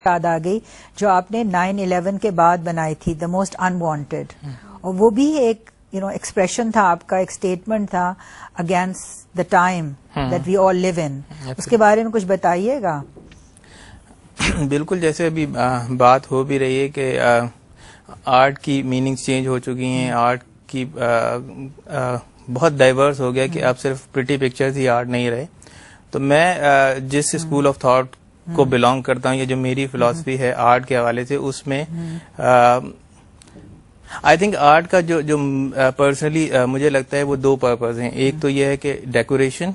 یاد آ گئی جو آپ نے 9/11 کے بعد بنائی تھی, دا موسٹ انوانٹیڈ, اور وہ بھی ایک ایکسپریشن تھا آپ کا, ایک اسٹیٹمنٹ تھا against the time that we all live in. اس کے بارے میں کچھ بتائیے گا. بالکل, جیسے ابھی بات ہو بھی رہی ہے کہ آرٹ کی میننگز چینج ہو چکی ہیں, آرٹ کی بہت ڈائیورس ہو گیا کہ اب صرف پریٹی پکچرز ہی آرٹ نہیں رہے. تو میں جس اسکول آف تھاٹ کو بلانگ کرتا ہوں, یا جو میری فلاسفی ہے آرٹ کے حوالے سے, اس میں آئی تھنک آرٹ کا جو پرسنلی مجھے لگتا ہے وہ دو پرپز ہیں. ایک تو یہ ہے کہ ڈیکوریشن,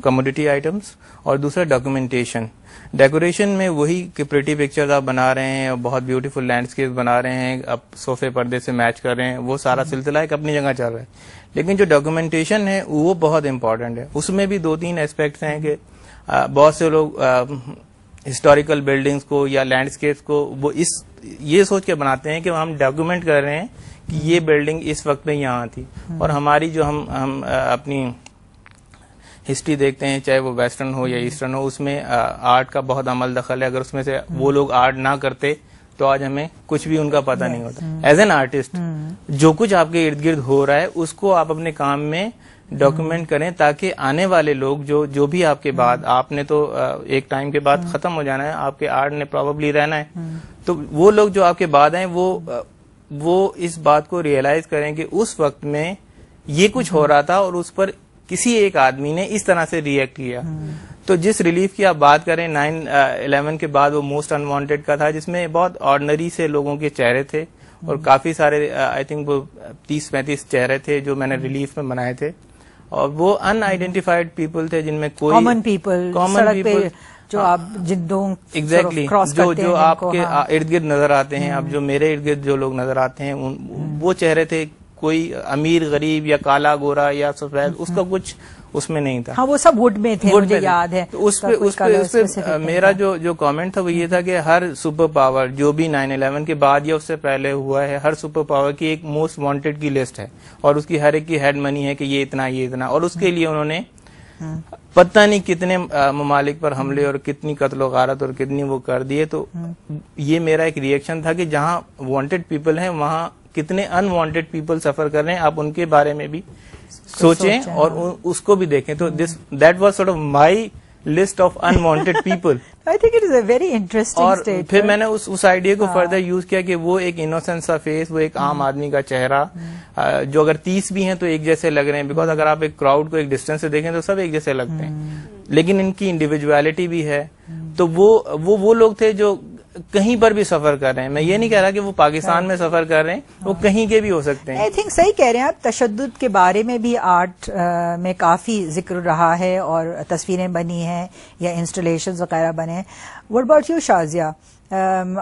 کموڈیٹی آئٹمس, اور دوسرا ڈاکومنٹیشن. ڈیکوریشن میں وہی کہ پریٹی پکچرز آپ بنا رہے ہیں, بہت بیوٹیفل لینڈسکیپ بنا رہے ہیں, آپ صوفے پردے سے میچ کر رہے ہیں, وہ سارا سلسلہ ایک اپنی جگہ چل رہا ہے. لیکن جو ڈاکومنٹیشن ہے وہ بہت امپورٹنٹ ہے. اس میں بھی 2-3 ایسپیکٹس ہیں کہ بہت سے لوگ ہسٹوریکل بلڈنگس کو یا لینڈسکیپس کو وہ یہ سوچ کے بناتے ہیں کہ ہم ڈاکومنٹ کر رہے ہیں کہ یہ بلڈنگ اس وقت میں یہاں تھی. اور ہماری جو ہم اپنی ہسٹری دیکھتے ہیں, چاہے وہ ویسٹرن ہو یا ایسٹرن ہو, اس میں آرٹ کا بہت عمل دخل ہے. اگر اس میں سے وہ لوگ آرٹ نہ کرتے تو آج ہمیں کچھ بھی ان کا پتہ نہیں ہوتا. ایز این آرٹسٹ جو کچھ آپ کے ارد گرد ہو رہا ہے اس کو آپ اپنے کام میں ڈاکومنٹ کریں, تاکہ آنے والے لوگ جو بھی آپ کے بعد, آپ نے تو ایک ٹائم کے بعد ختم ہو جانا ہے, آپ کے آرٹ نے پروبیبلی رہنا ہے, تو وہ لوگ جو آپ کے بعد ہیں وہ اس بات کو ریئلائز کریں کہ اس وقت میں یہ کچھ ہو رہا تھا اور اس پر کسی ایک آدمی نے اس طرح سے ریئیکٹ کیا. تو جس ریلیف کی آپ بات کریں 9/11 کے بعد, وہ موسٹ انوانٹیڈ کا تھا, جس میں بہت آرڈنری سے لوگوں کے چہرے تھے, اور کافی سارے آئی تھنک وہ 30-35 چہرے تھے جو میں نے ریلیف میں بنائے تھے, اور وہ ان آئیڈینٹیفائڈ پیپل تھے جن میں کوئی کامن پیپل جو آپ جدوں ایگزیکٹلی جو آپ کے ارد گرد نظر آتے ہیں. اب جو میرے ارد گرد جو لوگ نظر آتے ہیں وہ چہرے تھے, کوئی امیر غریب یا کالا گورا یا سفید, اس کا کچھ اس میں نہیں تھا. ہاں, وہ سب وڈ میں تھے, مجھے یاد ہے. اس پہ میرا جو کامنٹ تھا وہ یہ تھا کہ ہر سپر پاور جو بھی 9/11 کے بعد یا اس سے پہلے ہوا ہے, ہر سپر پاور کی ایک موسٹ وانٹیڈ کی لسٹ ہے, اور اس کی ہر ایک کی ہیڈ منی ہے کہ یہ اتنا, اور اس کے لیے انہوں نے پتہ نہیں کتنے ممالک پر حملے اور کتنی قتل و غارت اور کتنی وہ کر دیے. تو یہ میرا ایک ریئیکشن تھا کہ جہاں وانٹیڈ پیپل ہیں وہاں کتنے ان وانٹیڈ پیپل سفر کر رہے ہیں, آپ ان کے بارے میں بھی سوچیں اور اس کو بھی دیکھیں. تو that was sort of my list of in wanted people. I think it is a very interesting اور اسٹیٹمنٹ. پھر میں نے اس آئیڈیا کو فردر یوز کیا کہ وہ ایک انوسینٹ سا فیس, وہ ایک عام آدمی کا چہرہ, جو اگر 30 بھی ہیں تو ایک جیسے لگ رہے ہیں, بیکاز اگر آپ ایک کراؤڈ کو ایک ڈسٹینس سے دیکھیں تو سب ایک جیسے لگتے ہیں, لیکن ان کی انڈیویجویلٹی بھی ہے. تو وہ لوگ تھے جو کہیں پر بھی سفر کر رہے ہیں. میں یہ نہیں کہہ رہا کہ وہ پاکستان میں سفر کر رہے ہیں, وہ کہیں کے بھی ہو سکتے ہیں. آئی تھنک صحیح کہہ رہے ہیں آپ. تشدد کے بارے میں بھی آرٹ میں کافی ذکر رہا ہے, اور تصویریں بنی ہیں یا انسٹالیشنز وغیرہ بنے ہیں. واٹ اباؤٹ یو شازیہ,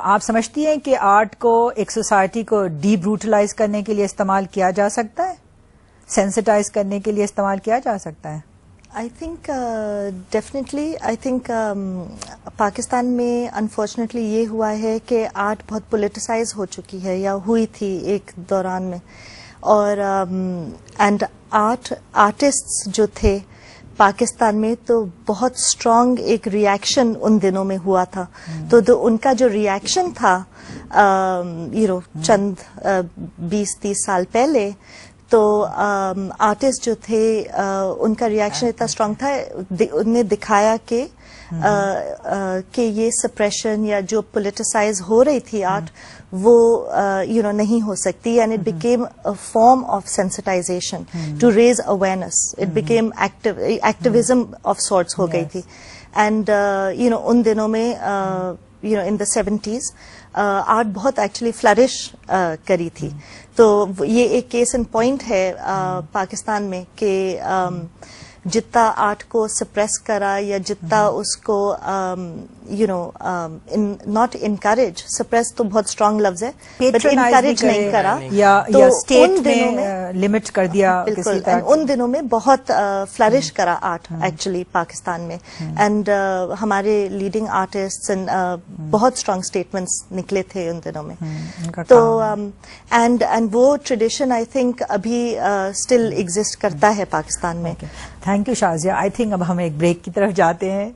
آپ سمجھتی ہیں کہ آرٹ کو ایک سوسائٹی کو ڈی بروٹلائز کرنے کے لیے استعمال کیا جا سکتا ہے, سینسٹائز کرنے کے لیے استعمال کیا جا سکتا ہے؟ I think definitely. I think Pakistan میں انفارچونیٹلی یہ ہوا ہے کہ آرٹ بہت پولیٹیسائز ہو چکی ہے, یا ہوئی تھی ایک دوران میں, اور اینڈ آرٹسٹ جو تھے پاکستان میں تو بہت اسٹرانگ ایک ریئیکشن ان دنوں میں ہوا تھا. تو ان کا جو ریئیکشن تھا چند 20-30 سال پہلے, تو آرٹسٹ جو تھے ان کا ریئیکشن اتنا اسٹرانگ تھا, انہوں نے دکھایا کہ یہ سپریشن یا جو پولیٹیسائز ہو رہی تھی آرٹ وہ نہیں ہو سکتی, and it became a form of sensitization to raise awareness. It became activism of sorts ہو گئی تھی. اینڈ ان دنوں میں ان دا 70s آرٹ بہت ایکچولی فلرش کری تھی. تو یہ ایک کیس ان پوائنٹ ہے پاکستان میں کہ جتنا آرٹ کو سپریس کرا یا جتنا اس کو ناٹ انکریج, سپریس تو بہت اسٹرانگ لفظ ہے, بٹ انکریج نہیں کرا یا اسٹیٹ میں لمٹ کر دیا. بالکل, ان دنوں میں بہت فلرش کرا آرٹ ایکچولی پاکستان میں, اینڈ ہمارے لیڈنگ آرٹسٹ بہت اسٹرانگ اسٹیٹمنٹس نکلے تھے ان دنوں میں. تو اینڈ وہ ٹریڈیشن آئی تھنک ابھی اسٹل ایگزسٹ کرتا ہے پاکستان میں. Thank you Shazia. I think اب ہم ایک بریک کی طرف جاتے ہیں.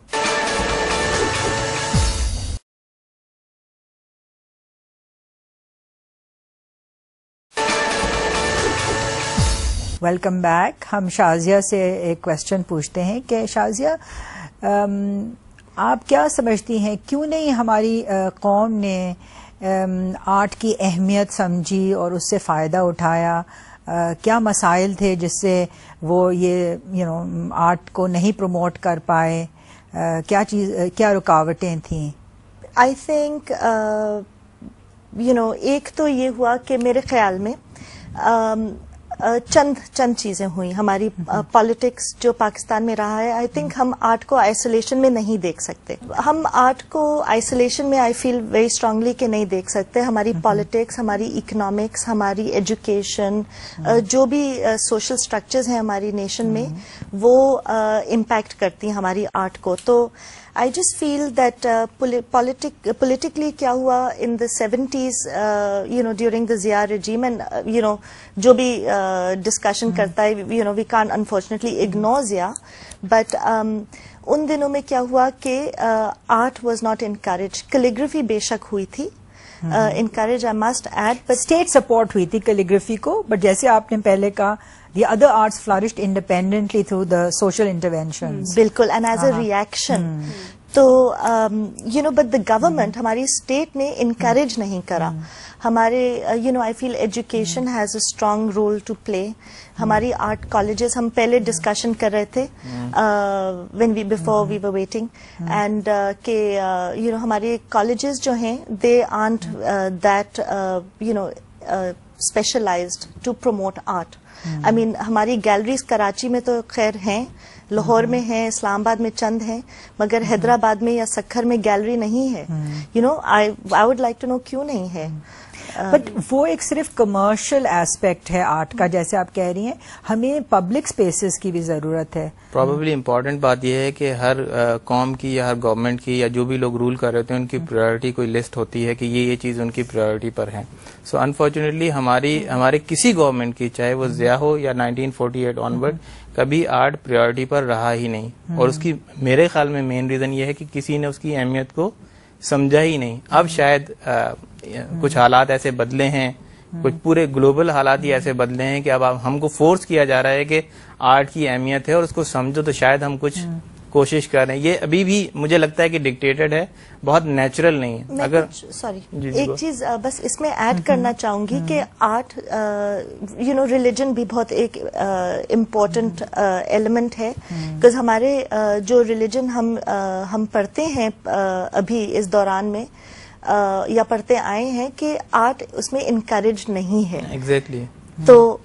Welcome back. ہم شازیہ سے ایک کوشچن پوچھتے ہیں کہ شازیہ آپ کیا سمجھتی ہیں کیوں نہیں ہماری قوم نے آرٹ کی اہمیت سمجھی اور اس سے فائدہ اٹھایا؟ کیا مسائل تھے جس سے وہ یہ آرٹ کو نہیں پروموٹ کر پائے؟ کیا رکاوٹیں تھیں؟ آئی تھنک ایک تو یہ ہوا کہ میرے خیال میں چند چیزیں ہوئی. ہماری پالیٹکس جو پاکستان میں رہا ہے, آئی تھنک ہم آرٹ کو آئسولیشن میں نہیں دیکھ سکتے. ہم آرٹ کو آئسولیشن میں آئی فیل ویری اسٹرانگلی کہ نہیں دیکھ سکتے. ہماری پالیٹکس, ہماری اکنامکس, ہماری ایجوکیشن, جو بھی سوشل اسٹرکچرز ہیں ہماری نیشن میں, وہ امپیکٹ کرتی ہیں ہماری آرٹ کو. تو I just feel that politically کیا ہوا in the 70s, during the Zia regime, and جو بھی discussion کرتا ہے, we can't unfortunately ignore Zia, but ان دنوں میں کیا ہوا کہ art was not encouraged. calligraphy بے شک ہوئی تھی, encourage I must add, but state support ہوئی تھی کیلیگرافی کو, بٹ جیسے آپ نے پہلے کہا the other arts flourished independently through the social interventions. بالکل, and as a reaction. تو but the government, ہماری اسٹیٹ نے انکریج نہیں کرا. ہمارے I feel education has a strong role to play. ہماری آرٹ کالجز, ہم پہلے ڈسکشن کر رہے تھے before we were waiting, and کہ ہمارے کالجز جو ہیں they aren't that specialized to promote art. I mean, ہماری گیلریز کراچی میں تو خیر ہیں, لاہور میں ہیں, اسلام آباد میں چند ہیں, مگر حیدرآباد میں یا سکھر میں گیلری نہیں ہے. I would like to know کیوں نہیں ہے. بٹ وہ ایک صرف کمرشل ایسپیکٹ ہے آرٹ کا, جیسے آپ کہہ رہی ہیں, ہمیں پبلک اسپیسز کی بھی ضرورت ہے. پرابیبلی امپورٹنٹ بات یہ ہے کہ ہر قوم کی یا ہر گورنمنٹ کی یا جو بھی لوگ رول کر رہے ہوتے ہیں ان کی پرائرٹی کوئی لسٹ ہوتی ہے کہ یہ چیز ان کی پرائرٹی پر ہے. سو انفارچونیٹلی ہمارے کسی گورنمنٹ کی, چاہے وہ ضیاء ہو یا 1948 آنورڈ, کبھی آرٹ پرائرٹی پر رہا ہی نہیں. اور اس کی میرے خیال میں مین ریزن یہ ہے کہ کسی نے اس کی اہمیت کو سمجھا ہی نہیں. اب شاید کچھ حالات ایسے بدلے ہیں, کچھ پورے گلوبل حالات ہی ایسے بدلے ہیں کہ اب ہم کو فورس کیا جا رہا ہے کہ آرٹ کی اہمیت ہے اور اس کو سمجھو, تو شاید ہم کچھ کوشش کر رہے ہیں. یہ ابھی بھی مجھے لگتا ہے کہ ڈکٹیٹڈ ہے, بہت نیچرل نہیں ہے. اگر ایک چیز بس اس میں ایڈ کرنا چاہوں گی کہ آرٹ ریلیجن بھی بہت ایک امپورٹنٹ ایلیمنٹ ہے, بیکاز ہمارے جو ریلیجن ہم پڑھتے ہیں ابھی اس دوران میں یا پڑھتے آئے ہیں کہ آرٹ اس میں انکریج نہیں ہے. ایگزیکٹلی. تو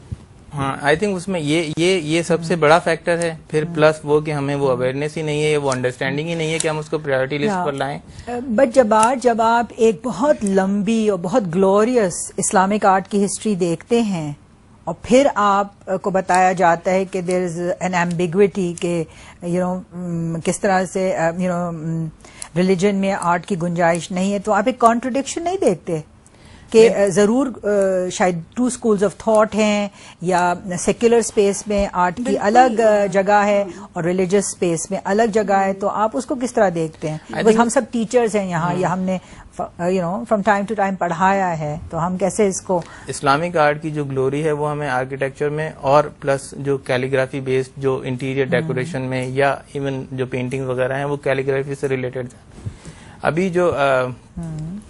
ہاں, آئی تھنک اس میں یہ سب سے بڑا فیکٹر ہے. پھر پلس وہ کہ ہمیں وہ اویئرنیس ہی نہیں ہے, وہ انڈرسٹینڈنگ ہی نہیں ہے کہ ہم اس کو پرائرٹی لسٹ پر لائیں. بٹ جب آپ ایک بہت لمبی اور بہت گلوریس اسلامک آرٹ کی ہسٹری دیکھتے ہیں اور پھر آپ کو بتایا جاتا ہے کہ دیر از این ایمبیگوٹی کہ کس طرح سے ریلیجن میں آرٹ کی گنجائش نہیں ہے, تو آپ ایک کانٹرڈکشن نہیں دیکھتے کہ ضرور شاید ٹو اسکولز آف تھاٹ ہیں, یا سیکولر اسپیس میں آرٹ کی الگ جگہ ہے اور ریلیجس اسپیس میں الگ جگہ ہے, تو آپ اس کو کس طرح دیکھتے ہیں؟ بس ہم سب ٹیچرز ہیں یہاں, یا ہم نے فرام ٹائم ٹو ٹائم پڑھایا ہے, تو ہم کیسے اس کو. اسلامک آرٹ کی جو گلوری ہے وہ ہمیں آرکیٹیکچر میں, اور پلس جو کیلیگرافی بیسڈ جو انٹیریئر ڈیکوریشن میں, یا ایون جو پینٹنگ وغیرہ ہیں وہ کیلیگرافی سے ریلیٹڈ ہے. ابھی جو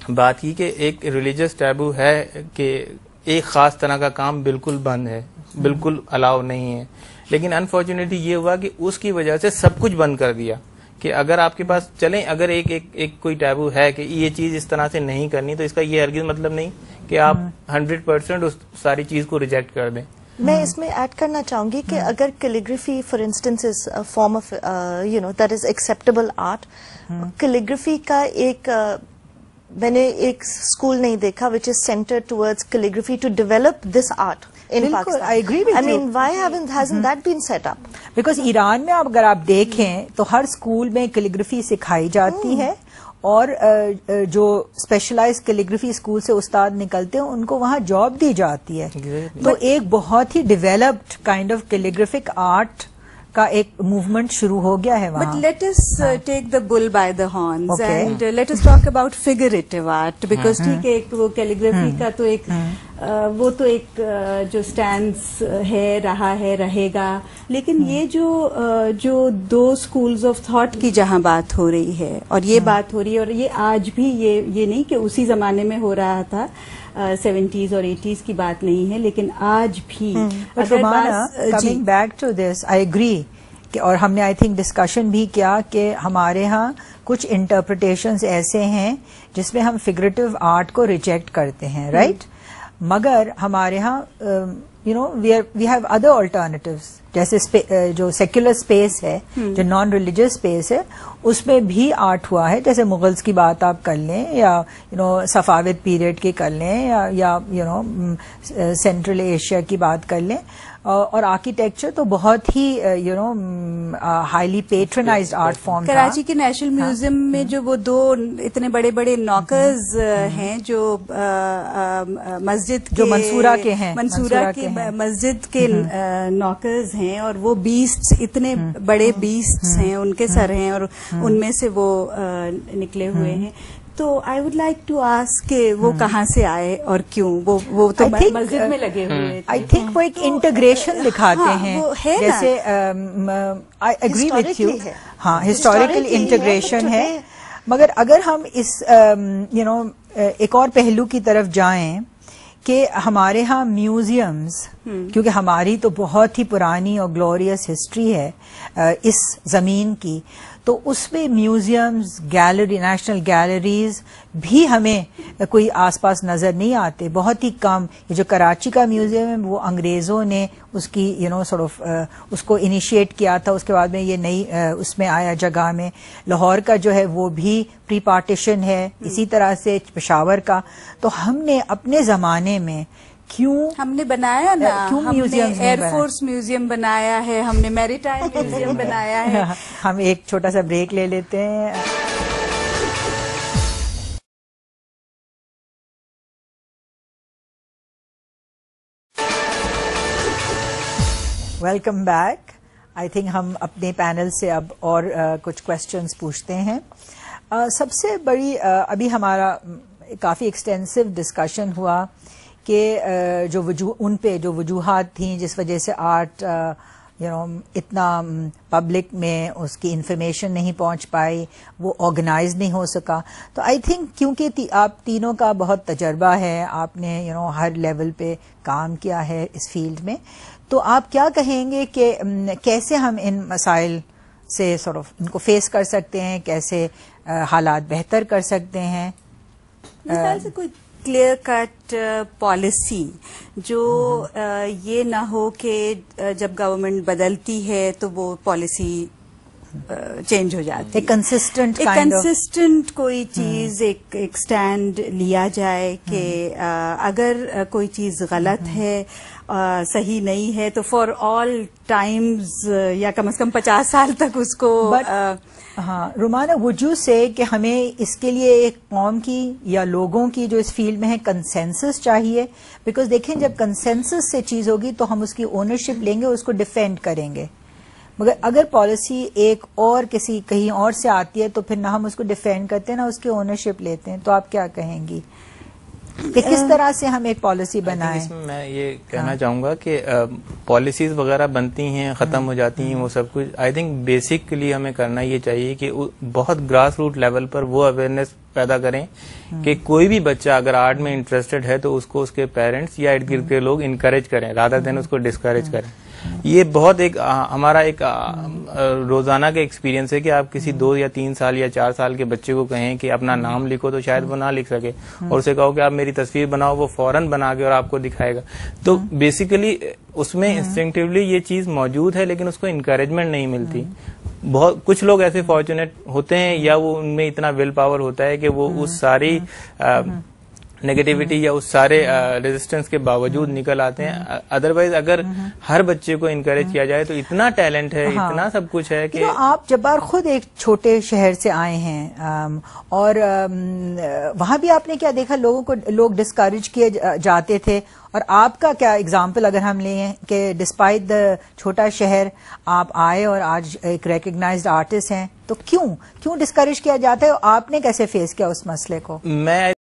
بات کی کہ ایک ریلیجس ٹیبو ہے کہ ایک خاص طرح کا کام بالکل بند ہے, بالکل الاؤ نہیں ہے, لیکن انفارچونیٹلی یہ ہوا کہ اس کی وجہ سے سب کچھ بند کر دیا. کہ اگر آپ کے پاس چلیں, اگر ایک کوئی ٹیبو ہے کہ یہ چیز اس طرح سے نہیں کرنی, تو اس کا یہ ہرگز مطلب نہیں کہ آپ 100% اس ساری چیز کو ریجیکٹ کر دیں. میں اس میں ایڈ کرنا چاہوں گی کہ اگر calligraphy for instance as form of that is acceptable art, calligraphy کا میں نے ایک اسکول نہیں دیکھا which is centred towards calligraphy to develop this art in Pakistan. I agree with you. I mean, why hasn't that been set up? Because Iran میں اگر آپ دیکھیں تو ہر اسکول میں کیلیگرافی سکھائی جاتی ہے, اور جو اسپیشلائز کیلیگرافی اسکول سے استاد نکلتے ہیں ان کو وہاں جاب دی جاتی ہے. تو ایک بہت ہی developed kind of calligraphic art کا ایک موومنٹ شروع ہو گیا ہے وہاں. But let us take the bull by the horns, and let us talk about figurative art, because ٹھیک ہے, ایک وہ کیلیگرافی کا تو ایک وہ تو ایک جو سٹینڈز ہے رہا ہے رہے گا، لیکن یہ جو دو اسکولز آف تھاٹ کی جہاں بات ہو رہی ہے اور یہ بات ہو رہی ہے، اور یہ آج بھی یہ نہیں کہ اسی زمانے میں ہو رہا تھا، 70s اور 80s کی بات نہیں ہے، لیکن آج بھی coming back to this I agree, اور ہم نے آئی تھنک ڈسکشن بھی کیا کہ ہمارے ہاں کچھ انٹرپریٹیشنز ایسے ہیں جس میں ہم فگریٹو آرٹ کو ریجیکٹ کرتے ہیں، رائٹ؟ مگر ہمارے ہاں وی ہیو ادر آلٹرنیٹیوز، جیسے جو سیکولر اسپیس ہے، جو نان ریلیجیس اسپیس ہے، اس میں بھی آرٹ ہوا ہے، جیسے مغلز کی بات آپ کر لیں، یا صفاوت پیریڈ کی کر لیں، یا سینٹرل ایشیا کی بات کر لیں، اور آرکیٹیکچر تو بہت ہی ہائیلی پیٹرنائزڈ آرٹ فارم تھا۔ کراچی کے نیشنل میوزیم میں جو وہ دو اتنے بڑے بڑے ناکرز ہیں جو مسجد کے، جو منصورہ کے ہیں، منصورہ کی مسجد کے ناکرز ہیں، اور وہ بیسٹس اتنے بڑے بیسٹس ہیں، ان کے سر ہیں اور ان میں سے وہ نکلے ہوئے ہیں۔ تو I would like to ask کہ وہ کہاں سے آئے اور کیوں؟ وہ تو مسجد میں لگے ہوئے، آئی تھنک وہ ایک انٹیگریشن دکھاتے ہیں، جیسے آئی اگری وتھ یو، ہاں ہسٹوریکل انٹیگریشن ہے، مگر اگر ہم اس ایک اور پہلو کی طرف جائیں کہ ہمارے ہاں میوزیمز، کیونکہ ہماری تو بہت ہی پرانی اور گلوریس ہسٹری ہے اس زمین کی، تو اس میں میوزیمز، گیلری، نیشنل گیلریز بھی ہمیں کوئی آس پاس نظر نہیں آتے، بہت ہی کم۔ یہ جو کراچی کا میوزیم ہے وہ انگریزوں نے اس کی اس کو انیشیٹ کیا تھا، اس کے بعد میں یہ نئی اس میں آیا جگہ میں۔ لاہور کا جو ہے وہ بھی پری پارٹیشن ہے، اسی طرح سے پشاور کا۔ تو ہم نے اپنے زمانے میں کیوں ہم نے بنایا نا، ہم نے ایئر فورس میوزیم بنایا ہے، ہم نے میری ٹائم میوزیم بنایا ہے۔ ہم ایک چھوٹا سا بریک لے لیتے ہیں۔ Welcome back. آئی تھنک ہم اپنے پینل سے اب اور کچھ کوشچنز پوچھتے ہیں۔ سب سے بڑی ابھی ہمارا کافی ایکسٹینسو ڈسکشن ہوا کہ ان پہ جو وجوہات تھیں جس وجہ سے آرٹ اتنا پبلک میں اس کی انفارمیشن نہیں پہنچ پائی، وہ آرگنائز نہیں ہو سکا۔ تو آئی تھنک کیونکہ آپ تینوں کا بہت تجربہ ہے، آپ نے ہر لیول پہ کام کیا ہے اس فیلڈ میں، تو آپ کیا کہیں گے کہ کیسے ہم ان مسائل سے ان کو فیس کر سکتے ہیں، کیسے حالات بہتر کر سکتے ہیں؟ مثال سے کوئی کلیئر کٹ پالیسی جو یہ نہ ہو کہ جب گورنمنٹ بدلتی ہے تو وہ پالیسی چینج ہو جاتی ہے، کنسسٹنٹ کوئی چیز، ایک اسٹینڈ لیا جائے کہ اگر کوئی چیز غلط ہے، صحیح نہیں ہے، تو فار آل ٹائمز یا کم از کم 50 سال تک اس کو۔ ہاں رومانہ، وڈ یو سے کہ ہمیں اس کے لیے ایک قوم کی یا لوگوں کی جو اس فیلڈ میں ہے کنسنسس چاہیے؟ بیکاز دیکھیں جب کنسنسس سے چیز ہوگی تو ہم اس کی اونرشپ لیں گے، اس کو ڈیفینڈ کریں گے، مگر اگر پالیسی ایک اور کہیں اور سے آتی ہے تو پھر نہ ہم اس کو ڈیفینڈ کرتے ہیں نہ اس کی اونرشپ لیتے ہیں۔ تو آپ کیا کہیں گی کہ کس طرح سے ہم ایک پالیسی بنائیں؟ اس میں میں یہ کہنا چاہوں گا کہ پالیسیز وغیرہ بنتی ہیں، ختم ہو جاتی ہیں، وہ سب کچھ آئی تھنک بیسکلی ہمیں کرنا یہ چاہیے کہ بہت گراس روٹ لیول پر وہ اویئرنیس پیدا کریں کہ کوئی بھی بچہ اگر آرٹ میں انٹرسٹڈ ہے تو اس کو اس کے پیرنٹس یا ارد گرد کے لوگ انکریج کریں رادر دین اس کو ڈسکریج کریں۔ یہ بہت ایک ہمارا ایک روزانہ کا ایکسپیرینس ہے کہ آپ کسی 2 یا 3 سال یا 4 سال کے بچے کو کہیں کہ اپنا نام لکھو تو شاید وہ نہ لکھ سکے، اور اسے کہو کہ آپ میری تصویر بناؤ، وہ فوراً بنا کے اور آپ کو دکھائے گا۔ تو بیسیکلی اس میں انسٹنکٹیولی یہ چیز موجود ہے لیکن اس کو انکریجمنٹ نہیں ملتی۔ بہت کچھ لوگ ایسے فارچونیٹ ہوتے ہیں یا وہ ان میں اتنا ول پاور ہوتا ہے کہ وہ اس ساری نیگیٹیوٹی یا اس سارے ریزسٹنس کے باوجود نکل آتے ہیں۔ ادروائز اگر ہر بچے کو انکریج کیا جائے تو اتنا ٹیلنٹ ہے، اتنا سب کچھ ہے کہ آپ جبار خود ایک چھوٹے شہر سے آئے ہیں اور وہاں بھی آپ نے کیا دیکھا، لوگ ڈسکریج کیے جاتے تھے، اور آپ کا کیا اگزامپل اگر ہم لیں کہ ڈسپائٹ دا چھوٹا شہر آپ آئے اور آج ایک ریکگنائزڈ آرٹسٹ ہیں، تو کیوں ڈسکریج کیا جاتا ہے؟ آپ نے کیسے فیس کیا اس مسئلے کو؟ میں